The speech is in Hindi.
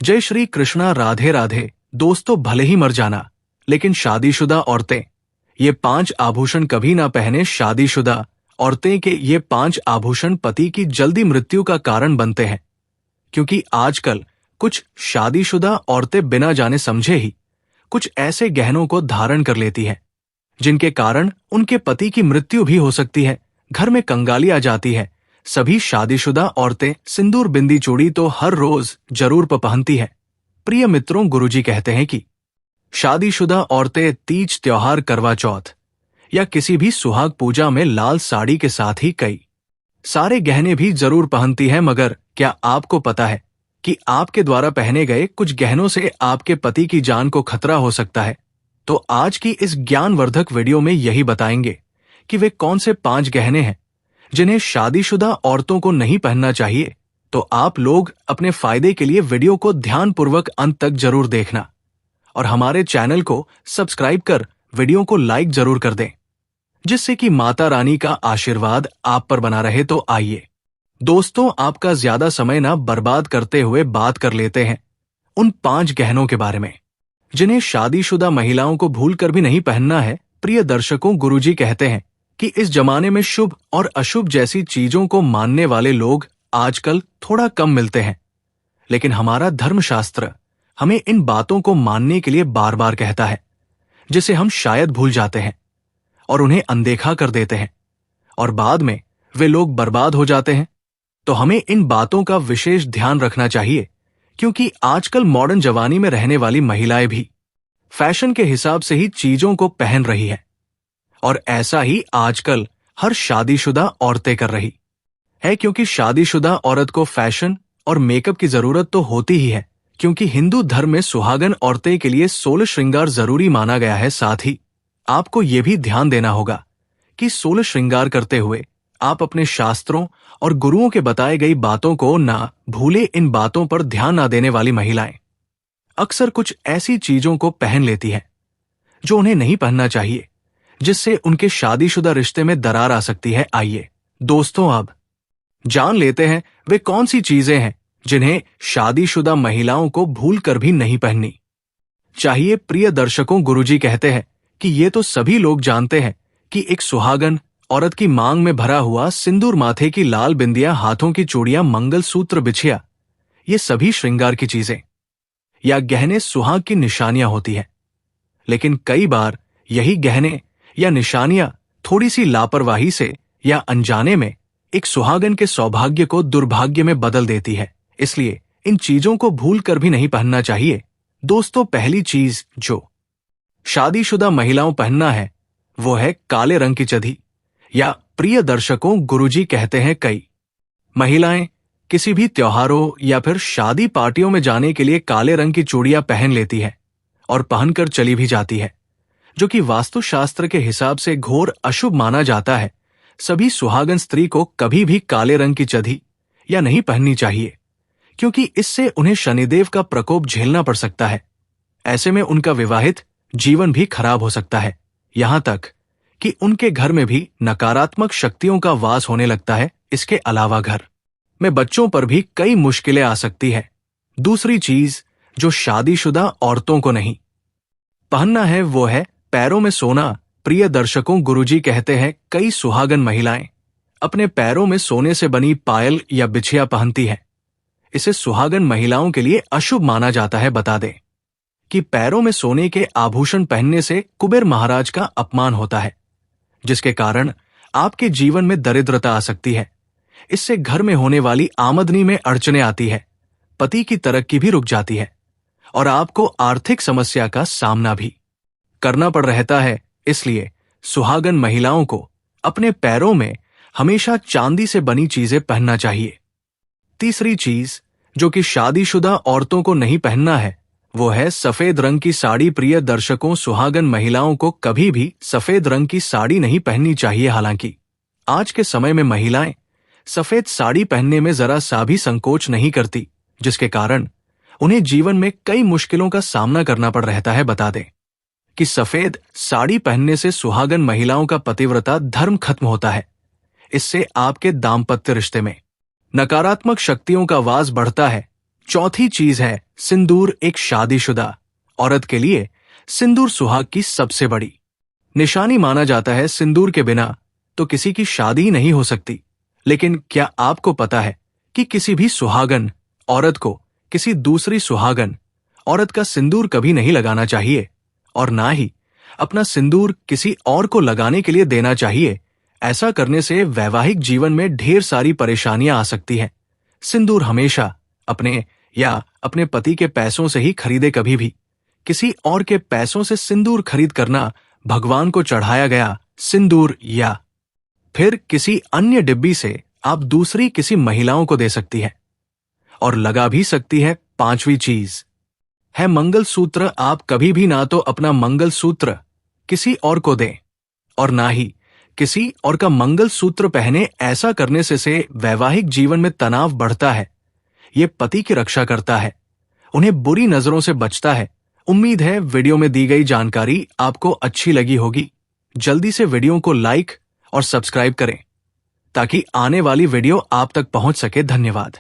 जय श्री कृष्णा। राधे राधे। दोस्तों, भले ही मर जाना, लेकिन शादीशुदा औरतें ये 5 आभूषण कभी ना पहने। शादीशुदा औरतें के ये 5 आभूषण पति की जल्दी मृत्यु का कारण बनते हैं, क्योंकि आजकल कुछ शादीशुदा औरतें बिना जाने समझे ही कुछ ऐसे गहनों को धारण कर लेती हैं जिनके कारण उनके पति की मृत्यु भी हो सकती है। घर में कंगाली आ जाती है। सभी शादीशुदा औरतें सिंदूर, बिंदी, चूड़ी तो हर रोज जरूर पहनती है। प्रिय मित्रों, गुरुजी कहते हैं कि शादीशुदा औरतें तीज त्योहार, करवा चौथ या किसी भी सुहाग पूजा में लाल साड़ी के साथ ही कई सारे गहने भी जरूर पहनती है। मगर क्या आपको पता है कि आपके द्वारा पहने गए कुछ गहनों से आपके पति की जान को खतरा हो सकता है? तो आज की इस ज्ञानवर्धक वीडियो में यही बताएंगे कि वे कौन से 5 गहने हैं जिन्हें शादीशुदा औरतों को नहीं पहनना चाहिए। तो आप लोग अपने फायदे के लिए वीडियो को ध्यानपूर्वक अंत तक जरूर देखना और हमारे चैनल को सब्सक्राइब कर वीडियो को लाइक जरूर कर दें, जिससे कि माता रानी का आशीर्वाद आप पर बना रहे। तो आइए दोस्तों, आपका ज्यादा समय ना बर्बाद करते हुए बात कर लेते हैं उन 5 गहनों के बारे में जिन्हें शादीशुदा महिलाओं को भूलकर भी नहीं पहनना है। प्रिय दर्शकों, गुरुजी कहते हैं कि इस जमाने में शुभ और अशुभ जैसी चीजों को मानने वाले लोग आजकल थोड़ा कम मिलते हैं, लेकिन हमारा धर्मशास्त्र हमें इन बातों को मानने के लिए बार बार कहता है, जिसे हम शायद भूल जाते हैं और उन्हें अनदेखा कर देते हैं और बाद में वे लोग बर्बाद हो जाते हैं। तो हमें इन बातों का विशेष ध्यान रखना चाहिए, क्योंकि आजकल मॉडर्न जवानी में रहने वाली महिलाएं भी फैशन के हिसाब से ही चीजों को पहन रही है, और ऐसा ही आजकल हर शादीशुदा औरतें कर रही है, क्योंकि शादीशुदा औरत को फैशन और मेकअप की जरूरत तो होती ही है, क्योंकि हिंदू धर्म में सुहागन औरतें के लिए 16 श्रृंगार जरूरी माना गया है। साथ ही आपको यह भी ध्यान देना होगा कि 16 श्रृंगार करते हुए आप अपने शास्त्रों और गुरुओं के बताए गई बातों को ना भूले। इन बातों पर ध्यान ना देने वाली महिलाएं अक्सर कुछ ऐसी चीजों को पहन लेती हैं जो उन्हें नहीं पहनना चाहिए, जिससे उनके शादीशुदा रिश्ते में दरार आ सकती है। आइए दोस्तों, अब जान लेते हैं वे कौन सी चीजें हैं जिन्हें शादीशुदा महिलाओं को भूल कर भी नहीं पहननी चाहिए। प्रिय दर्शकों, गुरुजी कहते हैं कि ये तो सभी लोग जानते हैं कि एक सुहागन औरत की मांग में भरा हुआ सिंदूर, माथे की लाल बिंदियां, हाथों की चूड़ियां, मंगलसूत्र, बिछिया, ये सभी श्रृंगार की चीजें या गहने सुहाग की निशानियां होती हैं। लेकिन कई बार यही गहने या निशानियां थोड़ी सी लापरवाही से या अनजाने में एक सुहागन के सौभाग्य को दुर्भाग्य में बदल देती है। इसलिए इन चीजों को भूल कर भी नहीं पहनना चाहिए। दोस्तों, पहली चीज जो शादीशुदा महिलाओं पहनना है वो है काले रंग की चधी। या प्रिय दर्शकों, गुरुजी कहते हैं कई महिलाएं किसी भी त्योहारों या फिर शादी पार्टियों में जाने के लिए काले रंग की चूड़ियां पहन लेती है और पहनकर चली भी जाती है, जो कि वास्तुशास्त्र के हिसाब से घोर अशुभ माना जाता है। सभी सुहागन स्त्री को कभी भी काले रंग की चधी या नहीं पहननी चाहिए, क्योंकि इससे उन्हें शनिदेव का प्रकोप झेलना पड़ सकता है। ऐसे में उनका विवाहित जीवन भी खराब हो सकता है, यहां तक कि उनके घर में भी नकारात्मक शक्तियों का वास होने लगता है। इसके अलावा घर में बच्चों पर भी कई मुश्किलें आ सकती है। दूसरी चीज जो शादीशुदा औरतों को नहीं पहनना है वो है पैरों में सोना। प्रिय दर्शकों, गुरुजी कहते हैं कई सुहागन महिलाएं अपने पैरों में सोने से बनी पायल या बिछिया पहनती है। इसे सुहागन महिलाओं के लिए अशुभ माना जाता है। बता दें कि पैरों में सोने के आभूषण पहनने से कुबेर महाराज का अपमान होता है, जिसके कारण आपके जीवन में दरिद्रता आ सकती है। इससे घर में होने वाली आमदनी में अड़चने आती है, पति की तरक्की भी रुक जाती है और आपको आर्थिक समस्या का सामना भी करना पड़ रहता है। इसलिए सुहागन महिलाओं को अपने पैरों में हमेशा चांदी से बनी चीजें पहनना चाहिए। तीसरी चीज जो कि शादीशुदा औरतों को नहीं पहनना है वो है सफेद रंग की साड़ी। प्रिय दर्शकों, सुहागन महिलाओं को कभी भी सफेद रंग की साड़ी नहीं पहननी चाहिए। हालांकि आज के समय में महिलाएं सफेद साड़ी पहनने में जरा सा भी संकोच नहीं करती, जिसके कारण उन्हें जीवन में कई मुश्किलों का सामना करना पड़ रहता है। बता दें कि सफेद साड़ी पहनने से सुहागन महिलाओं का पतिव्रता धर्म खत्म होता है। इससे आपके दाम्पत्य रिश्ते में नकारात्मक शक्तियों का वास बढ़ता है चौथी चीज है सिंदूर। एक शादीशुदा औरत के लिए सिंदूर सुहाग की सबसे बड़ी निशानी माना जाता है। सिंदूर के बिना तो किसी की शादी ही नहीं हो सकती। लेकिन क्या आपको पता है कि किसी भी सुहागन औरत को किसी दूसरी सुहागन औरत का सिंदूर कभी नहीं लगाना चाहिए, और ना ही अपना सिंदूर किसी और को लगाने के लिए देना चाहिए। ऐसा करने से वैवाहिक जीवन में ढेर सारी परेशानियां आ सकती हैं। सिंदूर हमेशा अपने या अपने पति के पैसों से ही खरीदे। कभी भी किसी और के पैसों से सिंदूर खरीद करना भगवान को चढ़ाया गया सिंदूर या फिर किसी अन्य डिब्बी से आप दूसरी किसी महिलाओं को दे सकती है और लगा भी सकती है। पांचवी चीज है मंगलसूत्र। आप कभी भी ना तो अपना मंगलसूत्र किसी और को दें और ना ही किसी और का मंगलसूत्र पहने। ऐसा करने से वैवाहिक जीवन में तनाव बढ़ता है। ये पति की रक्षा करता है, उन्हें बुरी नजरों से बचता है। उम्मीद है वीडियो में दी गई जानकारी आपको अच्छी लगी होगी। जल्दी से वीडियो को लाइक और सब्सक्राइब करें ताकि आने वाली वीडियो आप तक पहुंच सके। धन्यवाद।